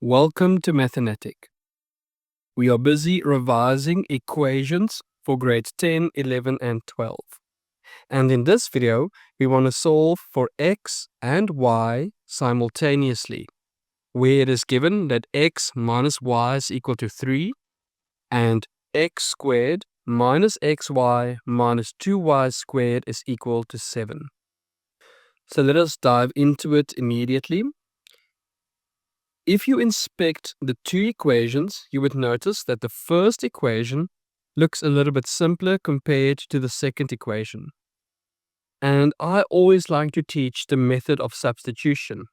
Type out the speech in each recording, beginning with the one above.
Welcome to MatheNatic. We are busy revising equations for grades 10, 11, and 12. And in this video, we want to solve for x and y simultaneously, where it is given that x minus y is equal to 3 and x squared minus xy minus 2y squared is equal to 7. So let us dive into it immediately. If you inspect the two equations, you would notice that the first equation looks a little bit simpler compared to the second equation. And I always like to teach the method of substitution.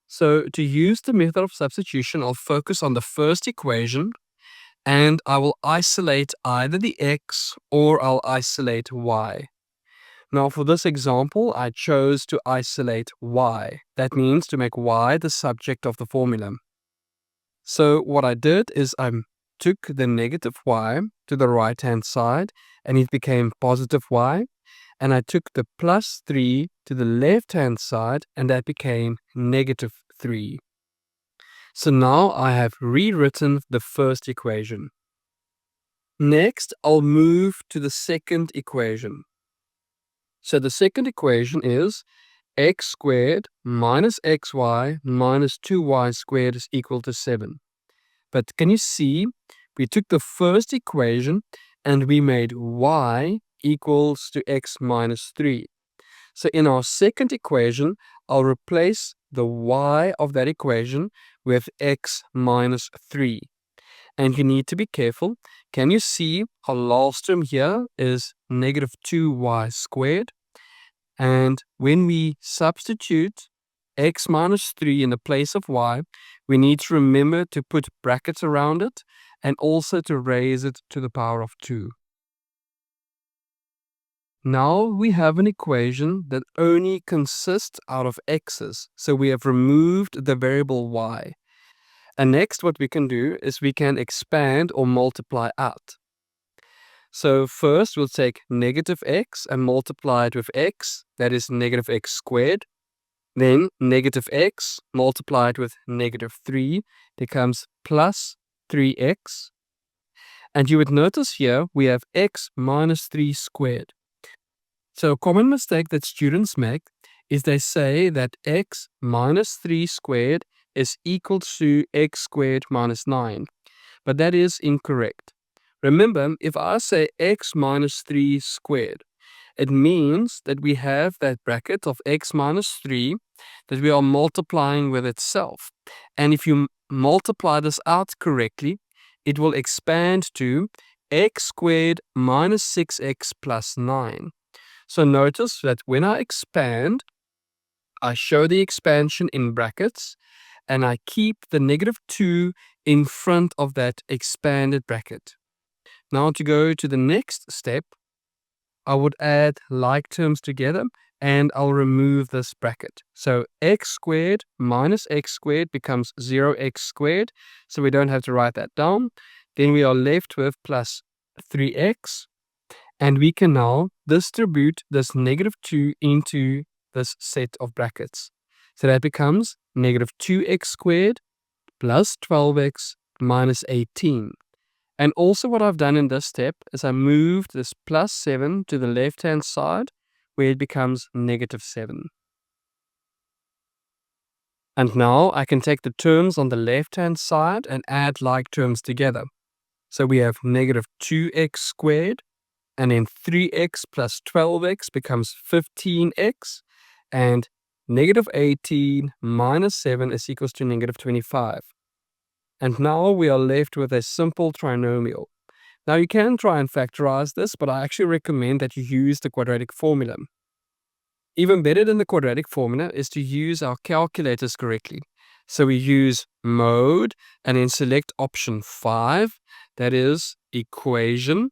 So to use the method of substitution, I'll focus on the first equation and I will isolate either the x or I'll isolate y. Now for this example, I chose to isolate y. That means to make y the subject of the formula. So what I did is I took the negative y to the right hand side and it became positive y. And I took the plus 3 to the left hand side and that became negative 3. So now I have rewritten the first equation. Next, I'll move to the second equation. So the second equation is x squared minus xy minus 2y squared is equal to 7. But can you see, we took the first equation and we made y equals to x minus 3. So in our second equation, I'll replace the y of that equation with x minus 3. And you need to be careful. Can you see our last term here is negative 2y squared? And when we substitute x minus 3 in the place of y, we need to remember to put brackets around it and also to raise it to the power of 2. Now we have an equation that only consists out of x's, so we have removed the variable y. And next what we can do is we can expand or multiply out. So first we'll take negative x and multiply it with x, that is negative x squared. Then negative x multiplied with negative 3 becomes plus 3x. And you would notice here we have x minus 3 squared. So a common mistake that students make is they say that x minus 3 squared is equal to x squared minus 9. But that is incorrect. Remember, if I say x minus 3 squared, it means that we have that bracket of x minus 3 that we are multiplying with itself. And if you multiply this out correctly, it will expand to x squared minus 6x plus 9. So notice that when I expand, I show the expansion in brackets and I keep the negative 2 in front of that expanded bracket. Now to go to the next step, I would add like terms together and I'll remove this bracket. So x squared minus x squared becomes 0x squared. So we don't have to write that down. Then we are left with plus 3x. And we can now distribute this negative 2 into this set of brackets. So that becomes negative 2x squared plus 12x minus 18. And also what I've done in this step is I moved this plus 7 to the left-hand side where it becomes negative 7. And now I can take the terms on the left-hand side and add like terms together. So we have negative 2x squared and then 3x plus 12x becomes 15x and negative 18 minus 7 is equals to negative 25. And now we are left with a simple trinomial. Now you can try and factorize this, but I actually recommend that you use the quadratic formula. Even better than the quadratic formula is to use our calculators correctly. So we use mode and then select option 5, that is equation.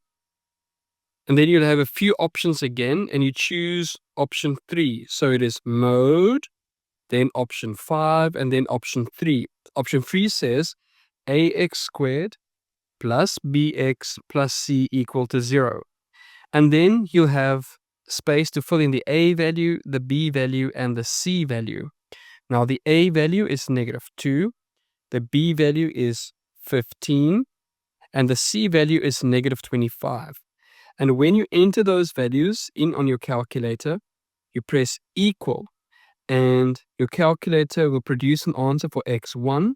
And then you'll have a few options again and you choose option 3. So it is mode, then option 5, and then option 3. Option 3 says ax squared plus bx plus c equal to 0. And then you'll have space to fill in the a value, the b value, and the c value. Now the a value is negative 2, the b value is 15, and the c value is negative 25. And when you enter those values in on your calculator, you press equal, and your calculator will produce an answer for x1,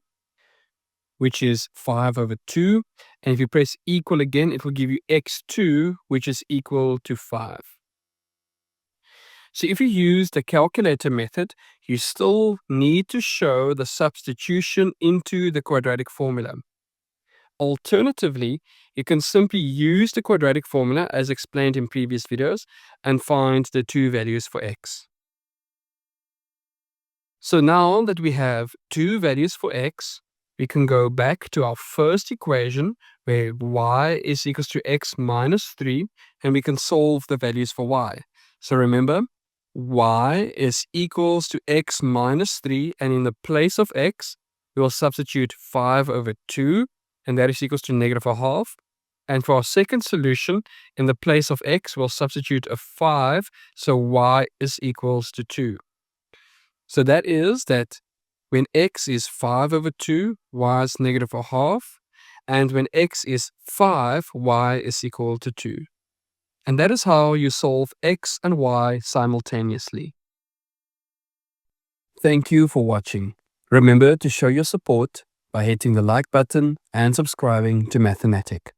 which is 5 over 2. And if you press equal again, it will give you x2, which is equal to 5. So if you use the calculator method, you still need to show the substitution into the quadratic formula. Alternatively, you can simply use the quadratic formula as explained in previous videos and find the two values for x. So now that we have two values for x, we can go back to our first equation where y is equals to x minus 3, and we can solve the values for y. So remember, y is equals to x minus 3, and in the place of x, we will substitute 5 over 2, and that is equals to negative a half. And for our second solution, in the place of x, we'll substitute a 5, so y is equals to 2. So that is that when x is 5 over 2, y is negative a half, and when x is 5, y is equal to 2. And that is how you solve x and y simultaneously. Thank you for watching. Remember to show your support by hitting the like button and subscribing to MatheNatic.